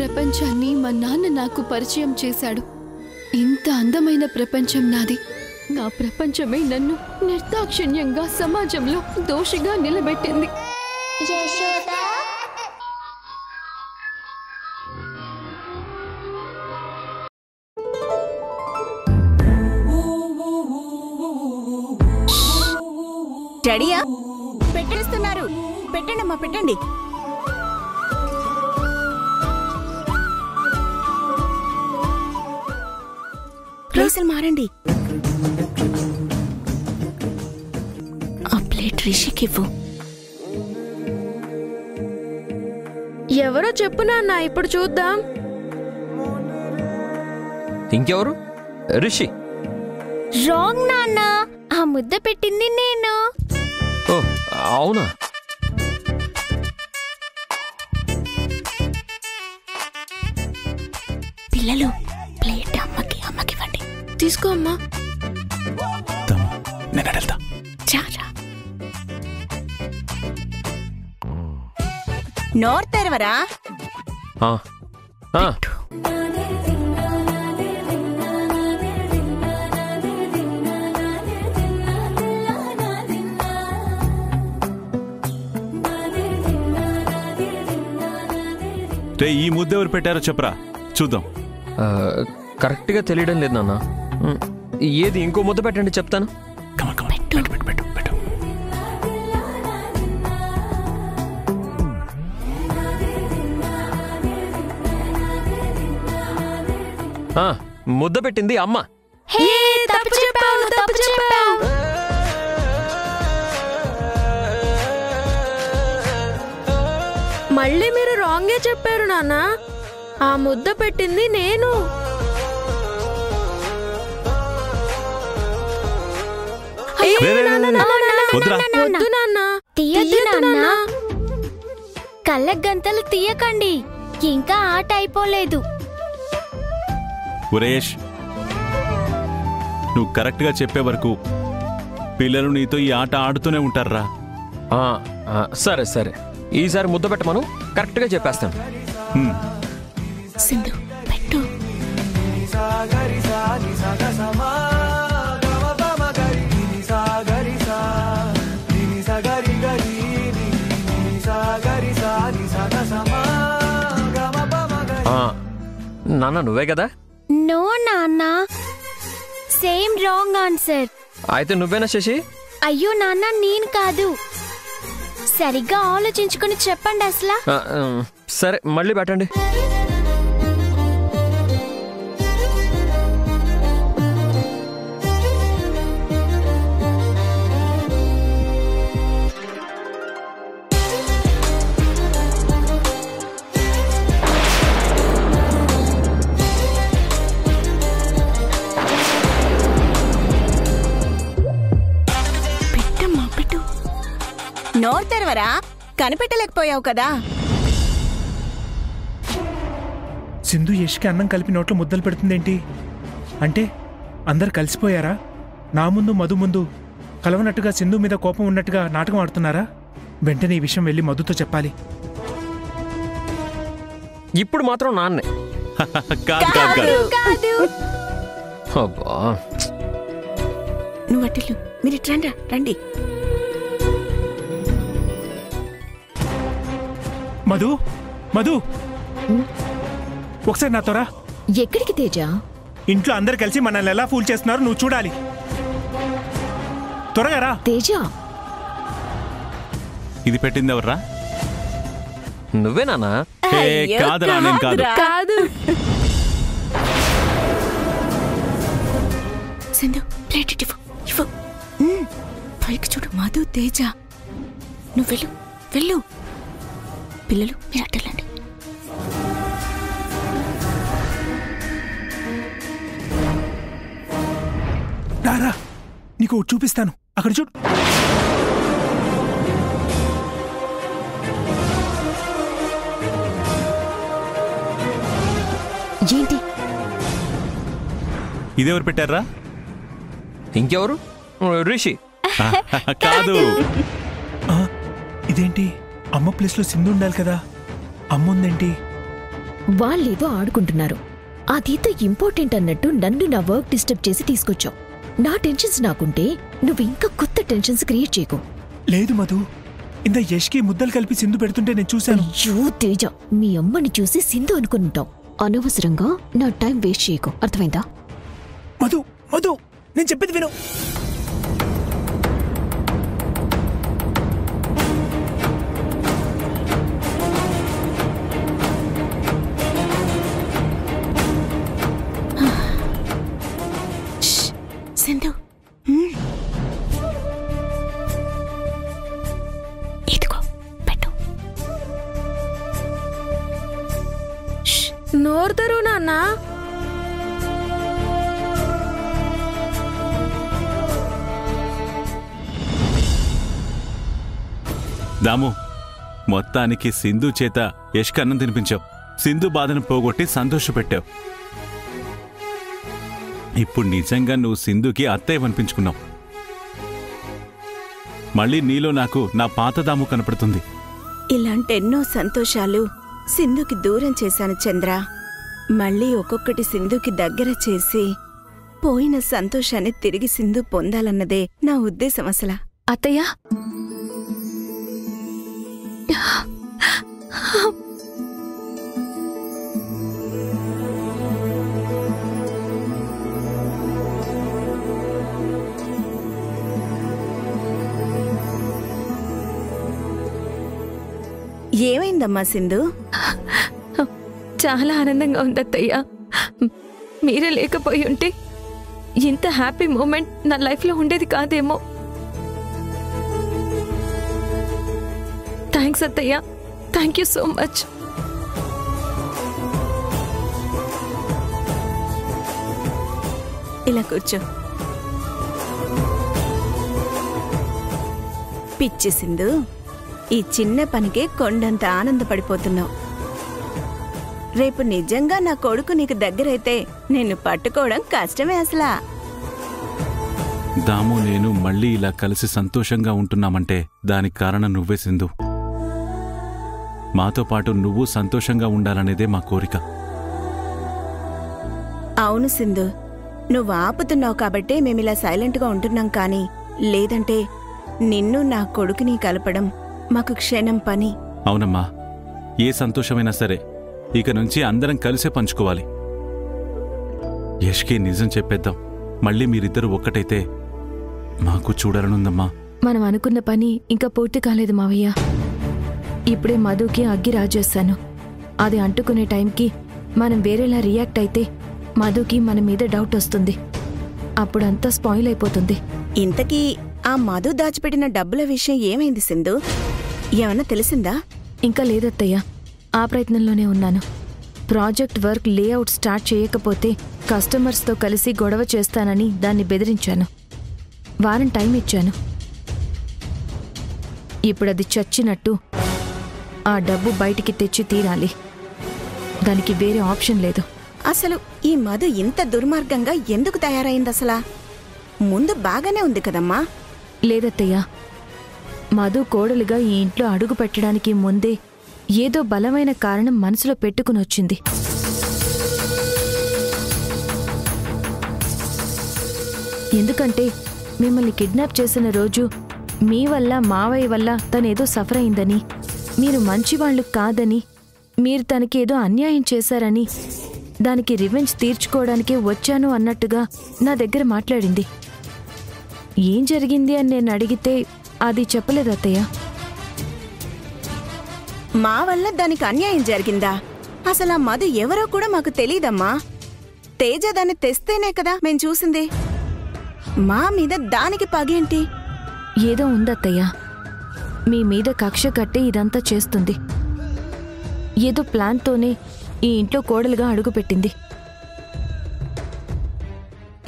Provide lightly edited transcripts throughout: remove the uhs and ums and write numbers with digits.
ప్రపంచాన్ని మా నాన్న నాకు పరిచయం చేశాడు. ఇంత అందమైన ప్రపంచం నాది. నా ప్రపంచమే నన్ను నిర్దాక్షిణ్యంగా సమాజంలో దోషిగా నిలబెట్టింది. రెడీయా? పెట్టేస్తున్నారు. పెట్టండమ్మా, పెట్టండి. ప్లేసులు మారండి. ఆ ప్లేట్ రిషికివ్వు. ఎవరో చెప్పు నాన్న, ఇప్పుడు చూద్దాం. ఇంకెవరు? రిషి. రాంగ్ నాన్న, ఆ ముద్ద పెట్టింది నేను. ఓ అవునా? పిల్లలు ప్లేట్ అమ్మకి ఇవ్వండి. తీసుకో అమ్మా. నేను వెళ్తా. చారా నోరు తెరవరా? రే, ఈ ముద్ద ఎవరు పెట్టారో చెప్పరా, చూద్దాం. కరెక్ట్గా తెలియడం లేదు నాన్న. ఏది ఇంకో ముద్ద పెట్టండి, చెప్తాను. ముద్ద పెట్టింది అమ్మ. మళ్ళీ మీరు రాంగే చెప్పారు నాన్న. ఆ ముద్ద పెట్టింది నేను. వద్దు నాన్న, తీయద్దు నాన్న. కళ్ళ గంతలు తీయకండి, ఇంకా ఆట అయిపోలేదు. సురేష్, నువ్వు కరెక్ట్గా చెప్పే వరకు పిల్లలు నీతో ఈ ఆట ఆడుతూనే ఉంటారా? సరే సరే, ఈసారి ముద్ద పెట్టమను, కరెక్ట్గా చెప్పేస్తాను. సింధు పెట్టు. నాన్న నువ్వే కదా? నో నాన్న, సేమ్ రాంగ్ ఆన్సర్. అయితే నువ్వేనా శశి? అయ్యో నాన్న, నేను కాదు. సరిగ్గా ఆలోచించుకుని చెప్పండి అసలు. సరే మళ్ళీ పెట్టండి. నోరు తెరవరా? కనిపెట్టలేకపోయావు కదా. సింధు యష్కి అన్నం కలిపి నోట్లో ముద్దలు పెడుతుందేంటి? అంటే అందరు కలిసిపోయారా? నా ముందు మధు ముందు కలవనట్టుగా సింధు మీద కోపం ఉన్నట్టుగా నాటకం ఆడుతున్నారా? వెంటనే ఈ విషయం వెళ్ళి మధుతో చెప్పాలి. ఇప్పుడు మాత్రం నాన్నే. నువ్వు అట్టిల్లు, మీరు ఇట్రండి, రండి. మధు, మధు, ఒకసారి నాతోరా. ఎక్కడికి తేజ? ఇంట్లో అందరు కలిసి మనల్ని ఎలా ఫూల్ చేస్తున్నారు నువ్వు చూడాలి. త్వరగా రా. తేజ, ఇది పెట్టింది ఎవర్రా? నువ్వే నాన్న. కాదురా, నేను కాదు. కాదు. సింధు ప్లేట్ ఇవ్వు, ఇవ్వు. పైకి చూడు, మధు, తేజ. నువ్వు వెళ్ళు, వెళ్ళు. పిల్లలు మీరు అట్టెళ్ళండి. రారా, నీకు చూపిస్తాను. అక్కడ చూడు. ఏంటి ఇదెవరు పెట్టారా? ఇంకెవరు? రిషి. కాదు. ఇదేంటి? అమ్మ ప్లేస్లో సింధు ఉండాలి కదా, అమ్మ ఉందేంటి? వాళ్ళేదో ఆడుకుంటున్నారు. అదేదో ఇంపార్టెంట్ అన్నట్టు నన్ను నా వర్క్ డిస్టర్బ్ చేసి తీసుకొచ్చావు. నా టెన్షన్స్ నాకుంటే నువ్వు ఇంకా కొత్త టెన్షన్స్ క్రియేట్ చేయకు. లేదు మధు, ఇంత యష్కి ముద్దలు కలిపి సింధు పెడుతుంటే నేను చూశాను. అయ్యో తేజ, మీ అమ్మని చూసి సింధు అనుకుంటావు. అనవసరంగా నా టైం వేస్ట్ చేయకు, అర్థమైందా? మధు మధు, నేను చెప్పేది విను. సింధు, ఇదిగో పెట్టు. నోరు తెరువు నాన్న. దాము, మొత్తానికి సింధు చేత యష్కి అన్నం తినిపించావు. సింధు బాధను పోగొట్టి సంతోషపెట్టావు. ఇప్పుడు నిజంగా నువ్వు సింధుకి అత్తయ్య అనిపించుకున్నావు. మళ్ళీ నీలో నాకు నా పాత దాము కనపడుతుంది. ఇలాంటెన్నో సంతోషాలు సింధుకి దూరం చేశాను చంద్ర. మళ్ళీ ఒక్కొక్కటి సింధుకి దగ్గర చేసి పోయిన సంతోషాన్ని తిరిగి సింధు పొందాలన్నదే నా ఉద్దేశం. అసలా అత్తయ్య, ఏమైందమ్మా సింధు? చాలా ఆనందంగా ఉంది అత్తయ్య. మీరే లేకపోయి ఉంటే ఇంత హ్యాపీ మూమెంట్ నా లైఫ్లో ఉండేది కాదేమో. థ్యాంక్స్ అత్తయ్య, థ్యాంక్ యూ సో మచ్. ఇలా కూర్చో. పిచ్చి సింధు, ఈ చిన్న పనికే కొండంత ఆనందపడిపోతున్నావు. రేపు నిజంగా నా కొడుకు నీకు దగ్గరైతే నిన్ను పట్టుకోవడం కష్టమే అసలా. దాము నేను మళ్ళీ ఇలా కలిసి సంతోషంగా ఉంటున్నామంటే దానికి కారణం నువ్వే సింధు. మాతో పాటు నువ్వు సంతోషంగా ఉండాలనేదే మా కోరిక. అవును సింధు, నువ్వు ఆపుతున్నావు కాబట్టే మేమిలా సైలెంట్గా ఉంటున్నాం. కానీ లేదంటే నిన్ను నా కొడుకుని కలపడం మాకు క్షణం పని. అవునమ్మా, ఏ సంతోషమైనా సరే ఇక నుంచి అందరం కలిసే పంచుకోవాలి. యష్కి నిజం చెప్పేద్దాం. మళ్ళీ మీరిద్దరూ ఒక్కటైతే మాకు చూడాలనుందమ్మా. మనం అనుకున్న పని ఇంకా పూర్తి కాలేదు మావయ్య. ఇప్పుడే మధుకి అగ్గి రాజేస్తాను. అది అంటుకునే టైంకి మనం వేరేలా రియాక్ట్ అయితే మధుకి మన మీద డౌట్ వస్తుంది. అప్పుడంతా స్పాయిల్ అయిపోతుంది. ఇంతకీ ఆ మధు దాచిపెట్టిన డబ్బుల విషయం ఏమైంది సింధు? ఏమన్నా తెలిసిందా? ఇంకా లేదత్తయ్య, ఆ ప్రయత్నంలోనే ఉన్నాను. ప్రాజెక్ట్ వర్క్ లేఅవుట్ స్టార్ట్ చేయకపోతే కస్టమర్స్తో కలిసి గొడవ చేస్తానని దాన్ని బెదిరించాను. వారం టైం ఇచ్చాను. ఇప్పుడది చచ్చినట్టు ఆ డబ్బు బయటికి తెచ్చి తీరాలి. దానికి వేరే ఆప్షన్ లేదు. అసలు ఈ మధు ఇంత దుర్మార్గంగా ఎందుకు తయారైందసలా? ముందు బాగానే ఉంది కదమ్మా. లేదత్తయ్య, మధు కోడలుగా ఈ ఇంట్లో అడుగు పెట్టడానికి ముందే ఏదో బలమైన కారణం మనసులో పెట్టుకునొచ్చింది. ఎందుకంటే మిమ్మల్ని కిడ్నాప్ చేసిన రోజు మీ వల్ల మావయ్య వల్ల తనేదో సఫర్ అయిందని, మీరు మంచివాళ్లు కాదని, మీరు తనకి ఏదో అన్యాయం చేశారని, దానికి రివెంజ్ తీర్చుకోవడానికే వచ్చాను అన్నట్టుగా నా దగ్గర మాట్లాడింది. ఏం జరిగింది అని నేను అడిగితే అది చెప్పలేదు అత్తయ్య. మా వల్ల దానికి అన్యాయం జరిగిందా? అసలు ఆ మధు ఎవరో కూడా మాకు తెలీదమ్మా. తేజ దాన్ని తెస్తేనే కదా మేం చూసింది. మా మీద దానికి పగేంటి? ఏదో ఉందత్తయ్య, మీ మీద కక్ష కట్టి ఇదంతా చేస్తుంది. ఏదో ప్లాన్తోనే ఈ ఇంట్లో కోడలుగా అడుగుపెట్టింది.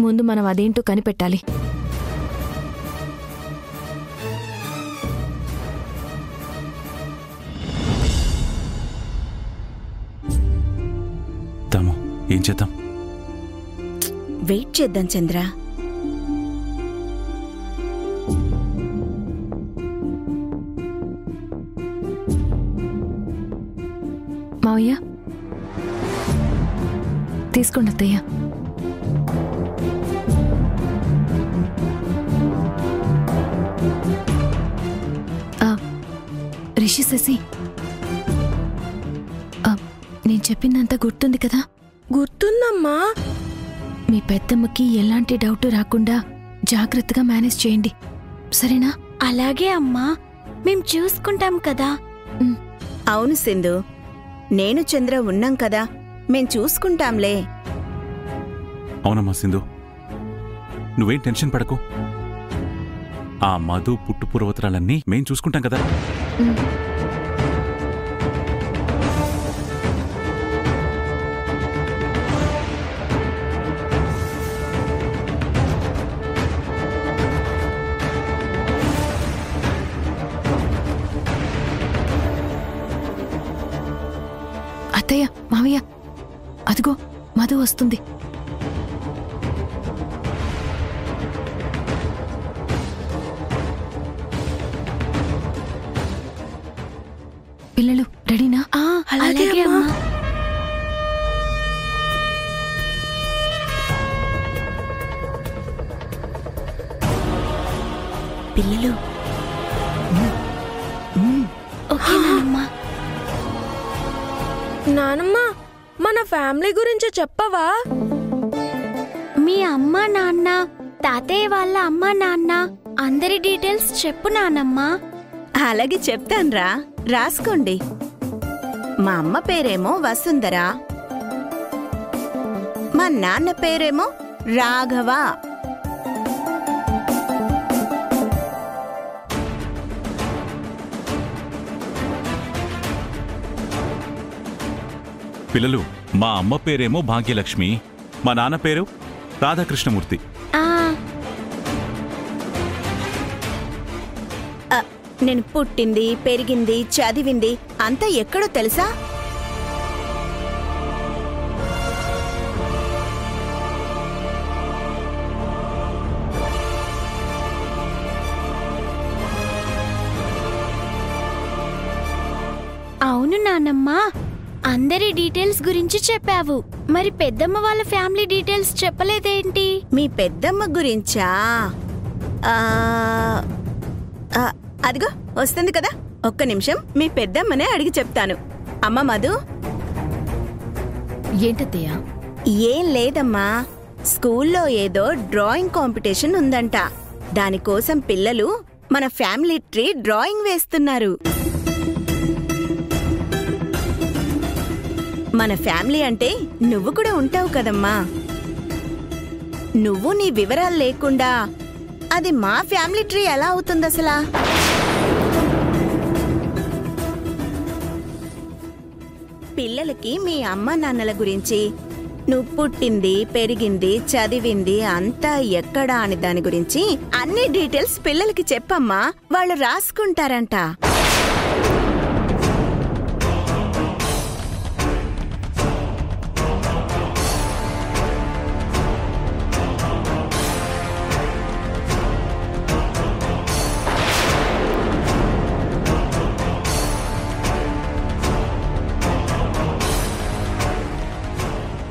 ముందు మనం అదేంటో కనిపెట్టాలి. దాము, ఏం చేద్దాం? వెయిట్ చేద్దాం చంద్ర. మావయ్య, తీసుకోండి అత్తయ్య. రిషి శశి, నేను చెప్పిందంతా గుర్తుంది కదా? గుర్తుందమ్మా. మీ పెద్దమ్మకి ఎలాంటి డౌట్ రాకుండా జాగ్రత్తగా మేనేజ్ చేయండి, సరేనా? అలాగే అమ్మా, మేం చూసుకుంటాం కదా. అవును సింధు, నేను చంద్ర ఉన్నాం కదా, మేం చూసుకుంటాంలే. అవునమ్మా సింధు, నువ్వేం టెన్షన్ పడకు. ఆ మధు పుట్టు పూర్వోత్తరాలన్నీ మేం చూసుకుంటాం కదా. అత్తయ్య, మావయ్య, అదిగో మధు వస్తుంది. పిల్లలు రెడీనా? అలాగే అమ్మా. పిల్లలు ఓకేనానమ్మా? నానమ్మ, మన ఫ్యామిలీ గురించి చెప్పవా? మీ అమ్మ నాన్న, తాతయ్య వాళ్ళ అమ్మ నాన్న అందరి డీటెయిల్స్ చెప్పు నానమ్మా. అలాగే చెప్తాన్రా, రాసుకోండి. మా అమ్మ పేరేమో వసుంధర, మా నాన్న పేరేమో రాఘవ. పిల్లలు, మా అమ్మ పేరేమో భాగ్యలక్ష్మి, మా నాన్న పేరు రాధాకృష్ణమూర్తి. నేను పుట్టింది, పెరిగింది, చదివింది అంతా ఎక్కడో తెలుసా? అవును నానమ్మా, అందరి డీటెయిల్స్ గురించి చెప్పావు. మరి పెద్దమ్మ వాళ్ళ ఫ్యామిలీ డీటెయిల్స్ చెప్పలేదేంటి? మీ పెద్దమ్మ గురించా? అదిగో వస్తుంది కదా, ఒక్క నిమిషం మీ పెద్దమ్మనే అడిగి చెప్తాను. అమ్మ మధు. ఏంటత్తయ్యా? ఏం లేదమ్మా, స్కూల్లో ఏదో డ్రాయింగ్ కాంపిటీషన్ ఉందంట. దానికోసం పిల్లలు మన ఫ్యామిలీ ట్రీ డ్రాయింగ్ వేస్తున్నారు. మన ఫ్యామిలీ అంటే నువ్వు కూడా ఉంటావు కదమ్మా. నువ్వు నీ వివరాలు లేకుండా అది మా ఫ్యామిలీ ట్రీ ఎలా అవుతుంది అసలా? పిల్లలకి మీ అమ్మ నాన్నల గురించి, నువ్వు పుట్టింది, పెరిగింది, చదివింది అంతా ఎక్కడా అని దాని గురించి అన్ని డీటెయిల్స్ పిల్లలకి చెప్పమ్మా, వాళ్ళు రాసుకుంటారంట.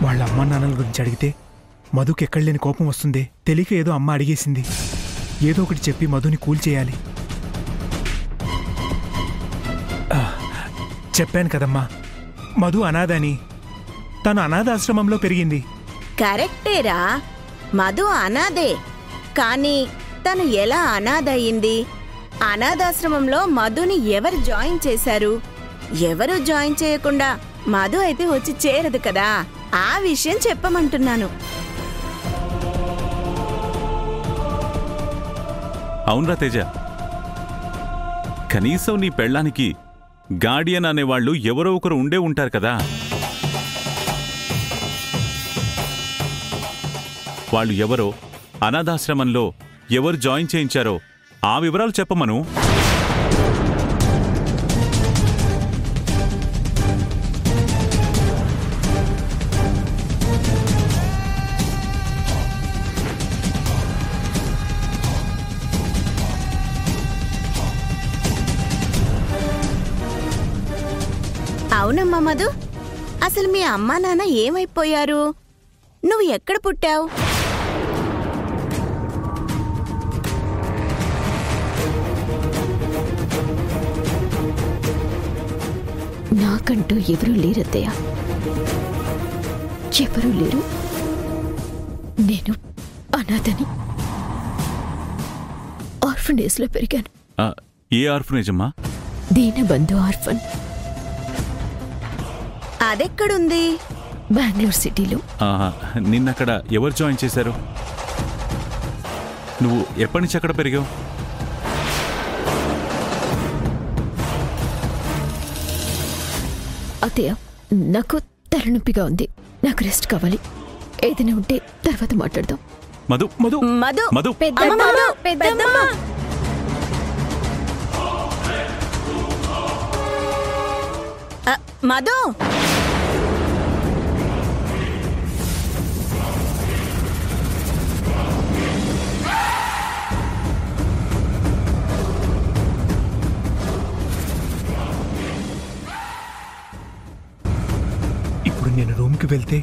వాళ్ళ అమ్మా నాన్నల గురించి అడిగితే మధుకి ఎక్కడలేని కోపం వస్తుంది. తెలియక ఏదో అమ్మ అడిగేసింది. ఏదో ఒకటి చెప్పి మధుని కూల్ చేయాలి. చెప్పాను కదమ్మా, మధు అనాథని. తను అనాథాశ్రమంలో పెరిగింది. కరెక్టేరా, మధు అనాథే. కానీ తను ఎలా అనాథ అయింది? అనాథాశ్రమంలో మధుని ఎవరు జాయిన్ చేశారు? ఎవరు జాయిన్ చేయకుండా మధు అయితే వచ్చి చేరదు కదా. ఆ విషయం చెప్పమంటున్నాను. అవునరా తేజ, కనీసం నీ పెళ్ళానికి గార్డియన్ అనేవాళ్లు ఎవరో ఒకరు ఉండే ఉంటారు కదా. వాళ్ళు ఎవరో, అనాథాశ్రమంలో ఎవరు జాయిన్ చేయించారో ఆ వివరాలు చెప్పమను. అవునమ్మా మధు, అసలు మీ అమ్మా నాన్న ఏమైపోయారు? నువ్వు ఎక్కడ పుట్టావు? నాకంటూ ఎవరూ లేరత్తయ్య, ఎవరూ లేరు. నేను అనాథని. ఆర్ఫనేజ్లో పెరిగాను. ఏ ఆర్ఫనేజ్ అమ్మా? దీనబంధు ఆర్ఫన్. అదెక్కడుంది? బెంగళూరు సిటీలో. నిన్నక్కడ ఎవరు జాయిన్ చేశారు? నువ్వు ఎప్పటి నుంచి అక్కడ పెరిగావు? అత్తయ్య, నాకు తలనొప్పిగా ఉంది. నాకు రెస్ట్ కావాలి. ఏదైనా ఉంటే తర్వాత మాట్లాడదాం. మధు మధు మధు మధు పెద్దమ్మ, పెద్దమ్మ. మధు, ఇప్పుడు నేను రూమ్కి వెళ్తే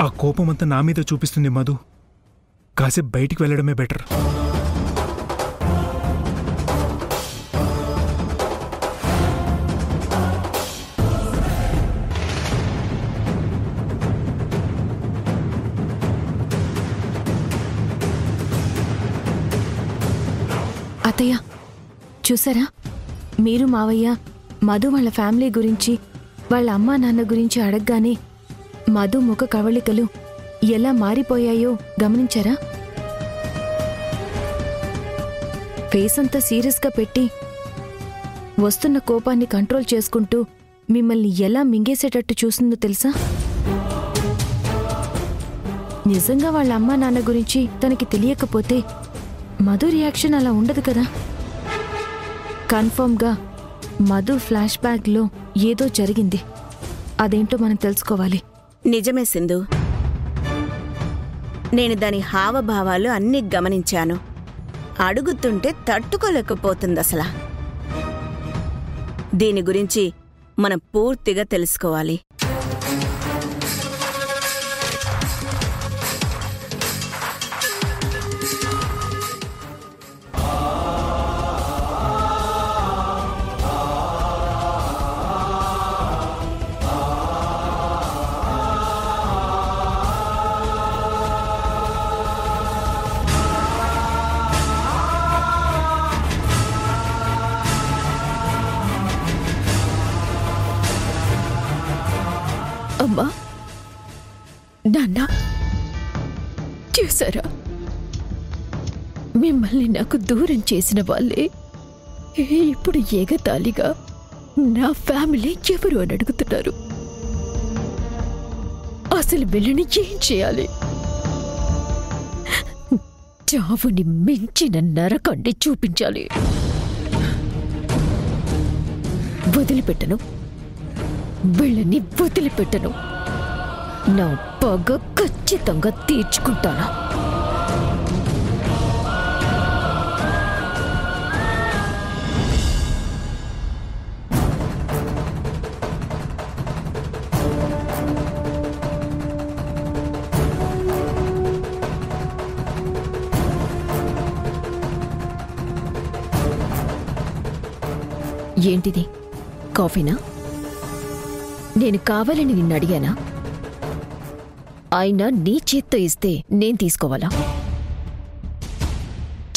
ఆ కోపమంతా నా మీద చూపిస్తుంది మధు. కాసేపు బయటికి వెళ్ళడమే బెటర్. అత్తయ్య, చూసారా? మీరు మావయ్య మధు వాళ్ళ ఫ్యామిలీ గురించి, వాళ్ళ అమ్మా నాన్న గురించి అడగగానే మధు ముఖ కవళికలు ఎలా మారిపోయాయో గమనించారా? ఫేస్ అంతా సీరియస్గా పెట్టి వస్తున్న కోపాన్ని కంట్రోల్ చేసుకుంటూ మిమ్మల్ని ఎలా మింగేసేటట్టు చూసిందో తెలుసా? నిజంగా వాళ్ళ అమ్మా నాన్న గురించి తనకి తెలియకపోతే మధు రియాక్షన్ అలా ఉండదు కదా. కన్ఫర్మ్గా మధు ఫ్లాష్ బ్యాక్లో ఏదో జరిగింది. అదేంటో మనం తెలుసుకోవాలి. నిజమే సింధు, నేను దాని హావభావాలు అన్నీ గమనించాను. అడుగుతుంటే తట్టుకోలేకపోతుంది అసలు. దీని గురించి మనం పూర్తిగా తెలుసుకోవాలి. అమ్మా, నాన్న, చూసారా? మిమ్మల్ని నాకు దూరం చేసిన వాళ్ళే ఇప్పుడు ఎగతాళిగా నా ఫ్యామిలీ ఎవరు అని అడుగుతున్నారు. అసలు వీళ్ళని ఏం చేయాలి? చావుని మించిన నరకాన్ని చూపించాలి. వదిలిపెట్టను, వీళ్ళని వదిలిపెట్టను. నా పగ ఖచ్చితంగా తీర్చుకుంటాను. ఏంటిది? కాఫీనా? నేను కావాలని నిన్ను అడిగానా? అయినా నీ చేత్తో ఇస్తే నేను తీసుకోవాలా?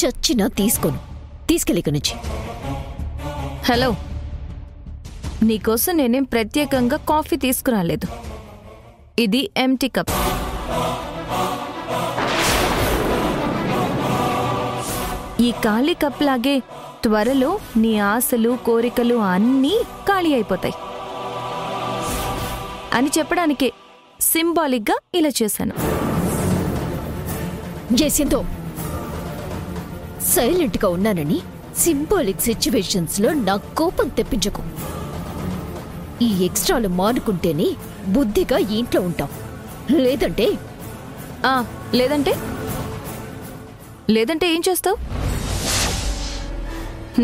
చచ్చినా తీసుకోను. తీసుకెళ్ళిక నుంచి. హలో, నీకోసం నేనేం ప్రత్యేకంగా కాఫీ తీసుకురాలేదు. ఇది ఎంటీ కప్. ఈ ఖాళీ కప్ లాగే త్వరలో నీ ఆశలు, కోరికలు అన్నీ ఖాళీ అయిపోతాయి అని చెప్పడానికే సింబాలిక్గా ఇలా చేశాను. జేసిందో సైలెంట్గా ఉన్నానని సింబాలిక్ సిచ్యువేషన్స్ లో నా కోపం తెప్పించకు. ఈ ఎక్స్ట్రాలు మానుకుంటేనే బుద్ధిగా ఇంట్లో ఉంటాం. లేదంటే లేదంటే ఏం చేస్తావు?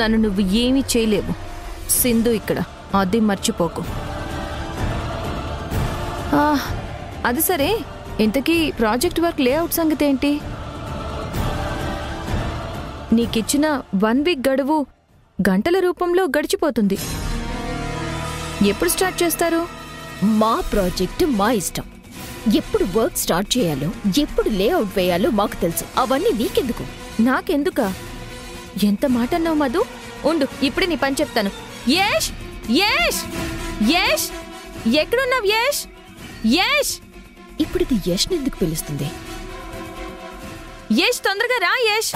నన్ను నువ్వు ఏమీ చేయలేవు. సింధు ఇక్కడ, అది మర్చిపోకు. అది సరే, ఇంతకీ ప్రాజెక్ట్ వర్క్ లేఅవుట్ సంగతి ఏంటి? నీకిచ్చిన 1 వీక్ గడువు గంటల రూపంలో గడిచిపోతుంది. ఎప్పుడు స్టార్ట్ చేస్తారు? మా ప్రాజెక్ట్ మా ఇష్టం. ఎప్పుడు వర్క్ స్టార్ట్ చేయాలో, ఎప్పుడు లేఅవుట్ వేయాలో మాకు తెలుసు. అవన్నీ నీకెందుకు? నాకెందుకా? ఎంత మాట అన్నావు మధు? ఉండు, ఇప్పుడే నీ పని చెప్తాను. యష్! యష్! యష్! ఎక్కడున్నావు యష్? యష్! ఇప్పుడు ఇది యష్ని ఎందుకు పిలుస్తుంది? యష్, తొందరగా రా యష్.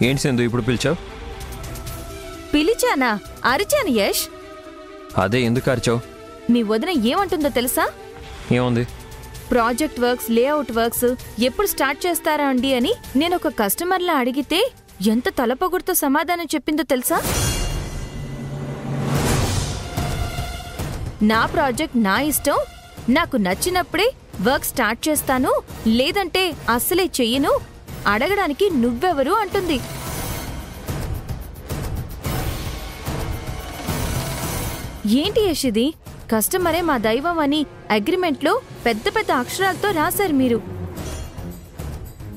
ఏంటి సింధు ఇప్పుడు పిలిచావు? పిలిచానా? అరిచాను యష్. అదే ఎందుకు అరిచావు? మీ వదిన ఏమంటుందో తెలుసా? ఏముంది? ప్రాజెక్ట్ వర్క్స్, లేఅవుట్ వర్క్స్ ఎప్పుడు స్టార్ట్ చేస్తారా అండి అని నేను ఒక కస్టమర్లా అడిగితే ఎంత తలపొగుడుతో సమాధానం చెప్పిందో తెలుసా? నా ప్రాజెక్ట్ నా ఇష్టం, నాకు నచ్చినప్పుడే వర్క్ స్టార్ట్ చేస్తాను, లేదంటే అస్సలే చెయ్యను, అడగడానికి నువ్వెవరు అంటుంది. ఏంటి యష్ ఇది? కస్టమరే మా దైవం అని అగ్రిమెంట్లో పెద్ద పెద్ద అక్షరాలతో రాశారు మీరు.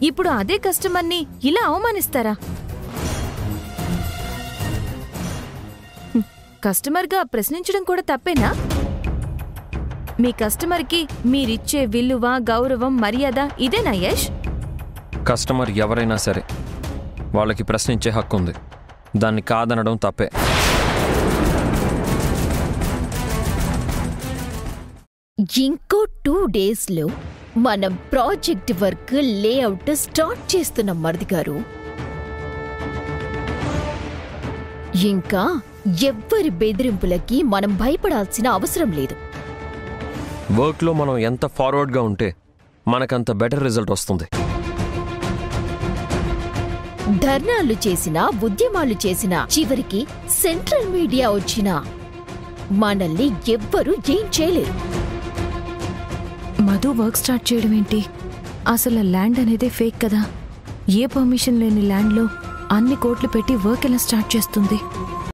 ఇప్పుడు అదే కస్టమర్ని ఇలా అవమానిస్తారా? కస్టమర్గా ప్రశ్నించడం కూడా తప్పేనా? మీ కస్టమర్కి మీరిచ్చే విలువ, గౌరవం, మర్యాద ఇదేనా యష్? కస్టమర్ ఎవరైనా సరే వాళ్ళకి ప్రశ్నించే హక్కు ఉంది. దాన్ని కాదనడం తప్పే. ఇంకో 2 డేస్లో మనం ప్రాజెక్ట్ వర్క్ లేఅవుట్ స్టార్ట్ చేస్తున్నాం మరిది గారు. ఇంకా ఎవ్వరి బెదిరింపులకి మనం భయపడాల్సిన అవసరం లేదు. వర్క్లో మనం ఎంత ఫార్వర్డ్గా ఉంటే మనకంత బెటర్ రిజల్ట్ వస్తుంది. ధర్నాలు చేసినా, ఉద్యమాలు చేసినా, చివరికి సెంట్రల్ మీడియా వచ్చినా మనల్ని ఎవ్వరూ ఏం చేయలేరు. మధు వర్క్ స్టార్ట్ చేయడం ఏంటి? అసలు ల్యాండ్ అనేదే ఫేక్ కదా. ఏ పర్మిషన్ లేని ల్యాండ్లో అన్ని కోట్లు పెట్టి వర్క్ ఎలా స్టార్ట్ చేస్తుంది?